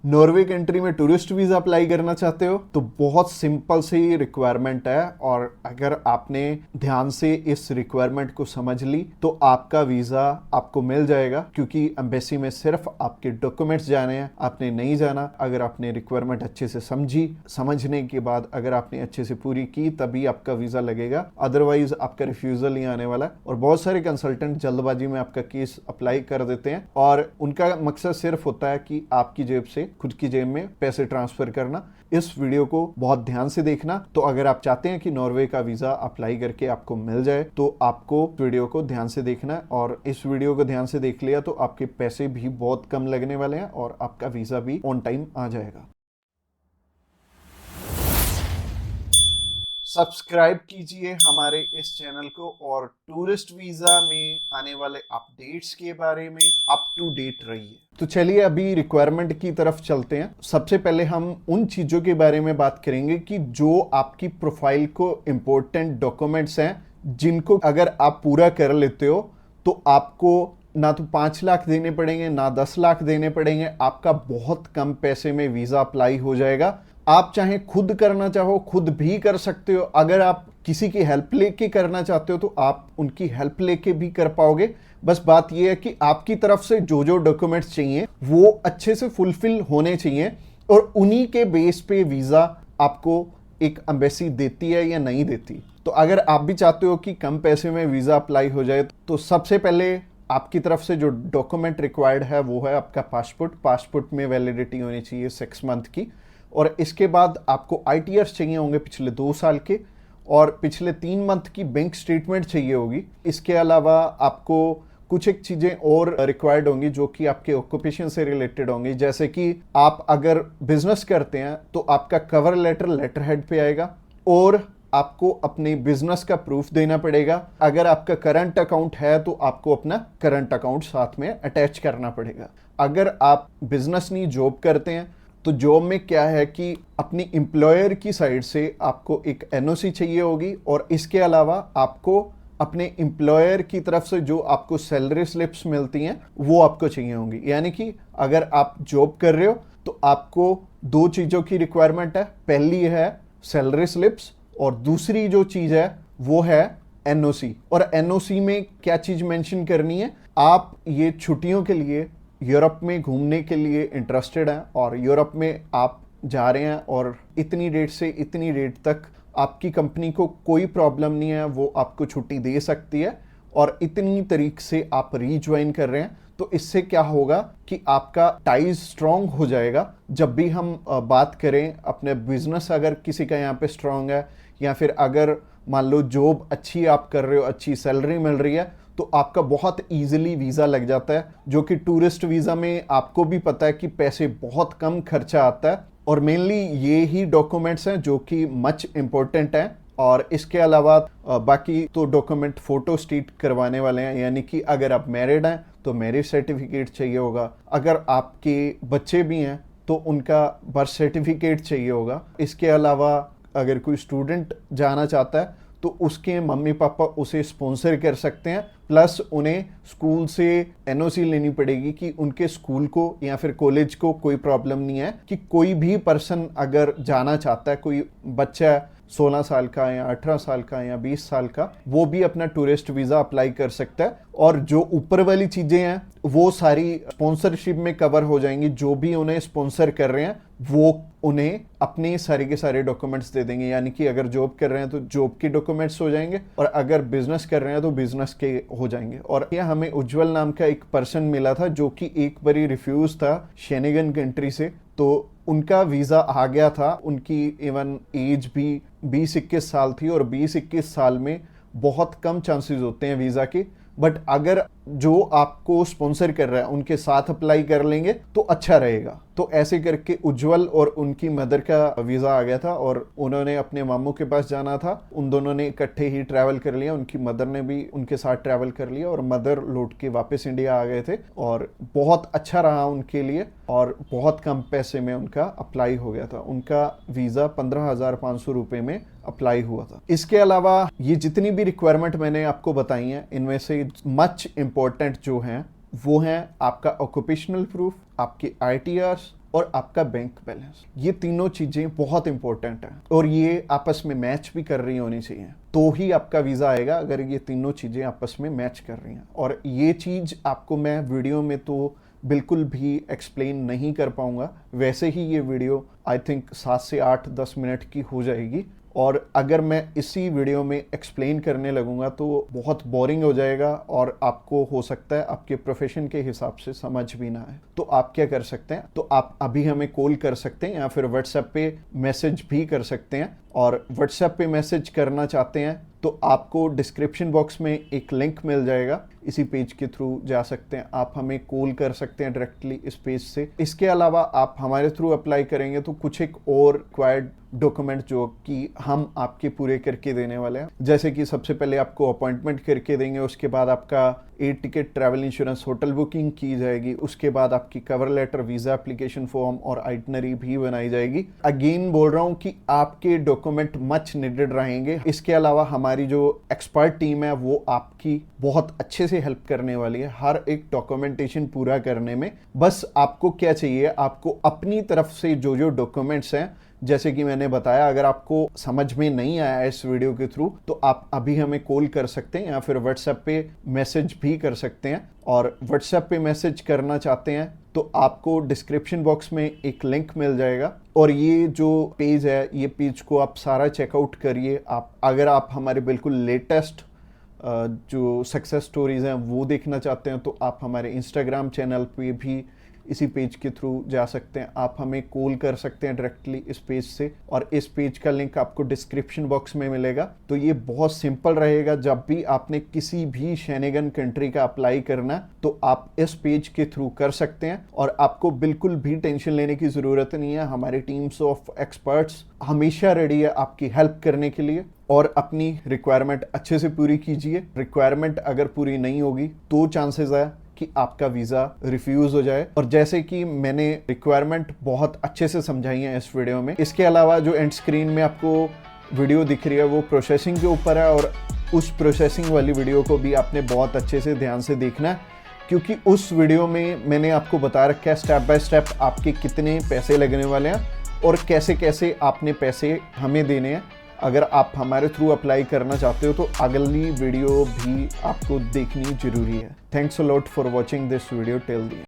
Norway country में tourist visa apply करना चाहते हो तो बहुत सिंपल सी रिक्वायरमेंट है, और अगर आपने ध्यान से इस रिक्वायरमेंट को समझ ली तो आपका वीजा आपको मिल जाएगा, क्योंकि एम्बेसी में सिर्फ आपके डॉक्यूमेंट्स जाने हैं, आपने नहीं जाना। अगर आपने रिक्वायरमेंट अच्छे से समझने के बाद अगर आपने अच्छे से पूरी की तभी आपका वीजा लगेगा, अदरवाइज आपका रिफ्यूजल ही आने वाला है। और बहुत सारे कंसल्टेंट जल्दबाजी में आपका केस अप्लाई कर देते हैं और उनका मकसद सिर्फ होता है कि आपकी जेब से, खुद की जेब में पैसे ट्रांसफर करना। इस वीडियो को बहुत ध्यान से देखना। तो अगर आप चाहते हैं कि नॉर्वे का वीजा अप्लाई करके आपको मिल जाए तो आपको वीडियो को ध्यान से देखना है, और इस वीडियो को ध्यान से देख लिया तो आपके पैसे भी बहुत कम लगने वाले हैं और आपका वीजा भी ऑन टाइम आ जाएगा। सब्सक्राइब कीजिए हमारे इस चैनल को और टूरिस्ट वीजा में आने वाले अपडेट्स के बारे में अप टू डेट रहिए। तो चलिए अभी रिक्वायरमेंट की तरफ चलते हैं। सबसे पहले हम उन चीजों के बारे में बात करेंगे कि जो आपकी प्रोफाइल को इंपॉर्टेंट डॉक्यूमेंट्स हैं, जिनको अगर आप पूरा कर लेते हो तो आपको ना तो 5 लाख देने पड़ेंगे ना 10 लाख देने पड़ेंगे, आपका बहुत कम पैसे में वीजा अप्लाई हो जाएगा। आप चाहे खुद करना चाहो खुद भी कर सकते हो, अगर आप किसी की हेल्प लेके करना चाहते हो तो आप उनकी हेल्प लेके भी कर पाओगे। बस बात यह है कि आपकी तरफ से जो जो डॉक्यूमेंट्स चाहिए वो अच्छे से फुलफिल होने चाहिए, और उन्हीं के बेस पे वीजा आपको एक एम्बेसी देती है या नहीं देती। तो अगर आप भी चाहते हो कि कम पैसे में वीजा अप्लाई हो जाए तो सबसे पहले आपकी तरफ से जो डॉक्यूमेंट रिक्वायर्ड है वो है आपका पासपोर्ट में वैलिडिटी होनी चाहिए 6 मंथ की, और इसके बाद आपको आईटीआर्स चाहिए होंगे पिछले 2 साल के, और पिछले 3 मंथ की बैंक स्टेटमेंट चाहिए होगी। इसके अलावा आपको कुछ एक चीज़ें और रिक्वायर्ड होंगी जो कि आपके ऑक्यूपेशन से रिलेटेड होंगी, जैसे कि आप अगर बिजनेस करते हैं तो आपका कवर लेटर हेड पे आएगा, और आपको अपने बिजनेस का प्रूफ देना पड़ेगा। अगर आपका करंट अकाउंट है तो आपको अपना करंट अकाउंट साथ में अटैच करना पड़ेगा। अगर आप बिजनेस नहीं जॉब करते हैं तो जॉब में क्या है कि अपनी एम्प्लॉयर की साइड से आपको एक एनओसी चाहिए होगी, और इसके अलावा आपको अपने एम्प्लॉयर की तरफ से जो आपको सैलरी स्लिप्स मिलती हैं वो आपको चाहिए होंगी। यानी कि अगर आप जॉब कर रहे हो तो आपको 2 चीज़ों की रिक्वायरमेंट है, पहली है सैलरी स्लिप्स और दूसरी जो चीज़ है वो है एनओसी। और एनओसी में क्या चीज़ मेंशन करनी है, आप ये छुट्टियों के लिए यूरोप में घूमने के लिए इंटरेस्टेड हैं और यूरोप में आप जा रहे हैं और इतनी डेट से इतनी डेट तक आपकी कंपनी को कोई प्रॉब्लम नहीं है, वो आपको छुट्टी दे सकती है, और इतनी तारीख से आप रीज्वाइन कर रहे हैं। तो इससे क्या होगा कि आपका टाइज स्ट्रॉन्ग हो जाएगा। जब भी हम बात करें अपने बिजनेस, अगर किसी का यहाँ पे स्ट्रॉन्ग है, या फिर अगर मान लो जॉब अच्छी आप कर रहे हो, अच्छी सैलरी मिल रही है, तो आपका बहुत इजीली वीज़ा लग जाता है, जो कि टूरिस्ट वीज़ा में आपको भी पता है कि पैसे बहुत कम खर्चा आता है। और मेनली ये ही डॉक्यूमेंट्स हैं जो कि मच इम्पोर्टेंट हैं। और इसके अलावा बाकी तो डॉक्यूमेंट फोटो स्टेट करवाने वाले हैं, यानी कि अगर आप मैरिड हैं तो मैरिज सर्टिफिकेट चाहिए होगा, अगर आपके बच्चे भी हैं तो उनका बर्थ सर्टिफिकेट चाहिए होगा। इसके अलावा अगर कोई स्टूडेंट जाना चाहता है तो उसके मम्मी पापा उसे स्पॉन्सर कर सकते हैं, प्लस उन्हें स्कूल से एनओसी लेनी पड़ेगी कि उनके स्कूल को या फिर कॉलेज को कोई प्रॉब्लम नहीं है कि कोई भी पर्सन अगर जाना चाहता है, कोई बच्चा 16 साल का या 18 साल का या 20 साल का, वो भी अपना टूरिस्ट वीज़ा अप्लाई कर सकता है। और जो ऊपर वाली चीज़ें हैं वो सारी स्पॉन्सरशिप में कवर हो जाएंगी। जो भी उन्हें स्पॉन्सर कर रहे हैं वो उन्हें अपने सारे के सारे डॉक्यूमेंट्स दे देंगे, यानी कि अगर जॉब कर रहे हैं तो जॉब के डॉक्यूमेंट्स हो जाएंगे, और अगर बिजनेस कर रहे हैं तो बिजनेस के हो जाएंगे। और यह हमें उज्जवल नाम का एक पर्सन मिला था जो कि एक बारी रिफ्यूज था शेनेगन कंट्री से, तो उनका वीज़ा आ गया था। उनकी इवन एज भी 20-21 साल थी, और 20-21 साल में बहुत कम चांसेस होते हैं वीज़ा के। बट अगर जो आपको स्पॉन्सर कर रहा है उनके साथ अप्लाई कर लेंगे तो अच्छा रहेगा। तो ऐसे करके उज्जवल और उनकी मदर का वीज़ा आ गया था, और उन्होंने अपने मामू के पास जाना था, उन दोनों ने इकट्ठे ही ट्रैवल कर लिया, उनकी मदर ने भी उनके साथ ट्रैवल कर लिया, और मदर लौट के वापस इंडिया आ गए थे, और बहुत अच्छा रहा उनके लिए, और बहुत कम पैसे में उनका अप्लाई हो गया था। उनका वीज़ा 15,500 रुपये में अप्लाई हुआ था। इसके अलावा ये जितनी भी रिक्वायरमेंट मैंने आपको बताई हैं, इनमें से मच इम्पोर्टेंट जो हैं वो हैं आपका ऑक्यूपेशनल प्रूफ, आपके आईटीआर्स, और आपका बैंक बैलेंस। ये तीनों चीजें बहुत इंपॉर्टेंट हैं और ये आपस में मैच भी कर रही होनी चाहिए, तो ही आपका वीजा आएगा अगर ये तीनों चीजें आपस में मैच कर रही हैं। और ये चीज आपको मैं वीडियो में तो बिल्कुल भी एक्सप्लेन नहीं कर पाऊंगा, वैसे ही ये वीडियो आई थिंक 7 से 8-10 मिनट की हो जाएगी, और अगर मैं इसी वीडियो में एक्सप्लेन करने लगूंगा तो बहुत बोरिंग हो जाएगा और आपको हो सकता है आपके प्रोफेशन के हिसाब से समझ भी ना आए। तो आप क्या कर सकते हैं, तो आप अभी हमें कॉल कर सकते हैं या फिर व्हाट्सएप पे मैसेज भी कर सकते हैं। और व्हाट्सएप पे मैसेज करना चाहते हैं तो आपको डिस्क्रिप्शन बॉक्स में एक लिंक मिल जाएगा, इसी पेज के थ्रू जा सकते हैं। आप हमें कॉल कर सकते हैं डायरेक्टली इस पेज से। इसके अलावा आप हमारे थ्रू अप्लाई करेंगे तो कुछ एक और रिक्वायर्ड डॉक्यूमेंट जो कि हम आपके पूरे करके देने वाले हैं, जैसे कि सबसे पहले आपको अपॉइंटमेंट करके देंगे, उसके बाद आपका air ticket, travel insurance, hotel booking की जाएगी, उसके बाद आपकी cover letter, visa application form और आइटनरी भी बनाई जाएगी। अगेन बोल रहा हूँ कि आपके डॉक्यूमेंट मच नीडेड रहेंगे। इसके अलावा हमारी जो एक्सपर्ट टीम है वो आपकी बहुत अच्छे से हेल्प करने वाली है हर एक डॉक्यूमेंटेशन पूरा करने में। बस आपको क्या चाहिए, आपको अपनी तरफ से जो जो डॉक्यूमेंट्स हैं, जैसे कि मैंने बताया, अगर आपको समझ में नहीं आया इस वीडियो के थ्रू तो आप अभी हमें कॉल कर सकते हैं या फिर व्हाट्सएप पे मैसेज भी कर सकते हैं। और व्हाट्सएप पे मैसेज करना चाहते हैं तो आपको डिस्क्रिप्शन बॉक्स में एक लिंक मिल जाएगा, और ये जो पेज है, ये पेज को आप सारा चेकआउट करिए। आप अगर आप हमारे बिल्कुल लेटेस्ट जो सक्सेस स्टोरीज हैं वो देखना चाहते हैं तो आप हमारे इंस्टाग्राम चैनल पे भी इसी पेज के थ्रू जा सकते हैं। आप हमें कॉल कर सकते हैं डायरेक्टली इस पेज से, और इस पेज का लिंक आपको डिस्क्रिप्शन बॉक्स में मिलेगा। तो ये बहुत सिंपल रहेगा, जब भी आपने किसी भी शेनेगन कंट्री का अप्लाई करना है तो आप इस पेज के थ्रू कर सकते हैं, और आपको बिल्कुल भी टेंशन लेने की ज़रूरत नहीं है। हमारी टीम्स ऑफ एक्सपर्ट्स हमेशा रेडी है आपकी हेल्प करने के लिए, और अपनी रिक्वायरमेंट अच्छे से पूरी कीजिए। रिक्वायरमेंट अगर पूरी नहीं होगी तो चांसेस है कि आपका वीज़ा रिफ्यूज़ हो जाए। और जैसे कि मैंने रिक्वायरमेंट बहुत अच्छे से समझाई है इस वीडियो में। इसके अलावा जो एंड स्क्रीन में आपको वीडियो दिख रही है वो प्रोसेसिंग के ऊपर है, और उस प्रोसेसिंग वाली वीडियो को भी आपने बहुत अच्छे से ध्यान से देखना है, क्योंकि उस वीडियो में मैंने आपको बता रखा है स्टेप बाय स्टेप आपके कितने पैसे लगने वाले हैं और कैसे कैसे आपने पैसे हमें देने हैं। अगर आप हमारे थ्रू अप्लाई करना चाहते हो तो अगली वीडियो भी आपको देखनी जरूरी है। Thanks a lot for watching this video till the end.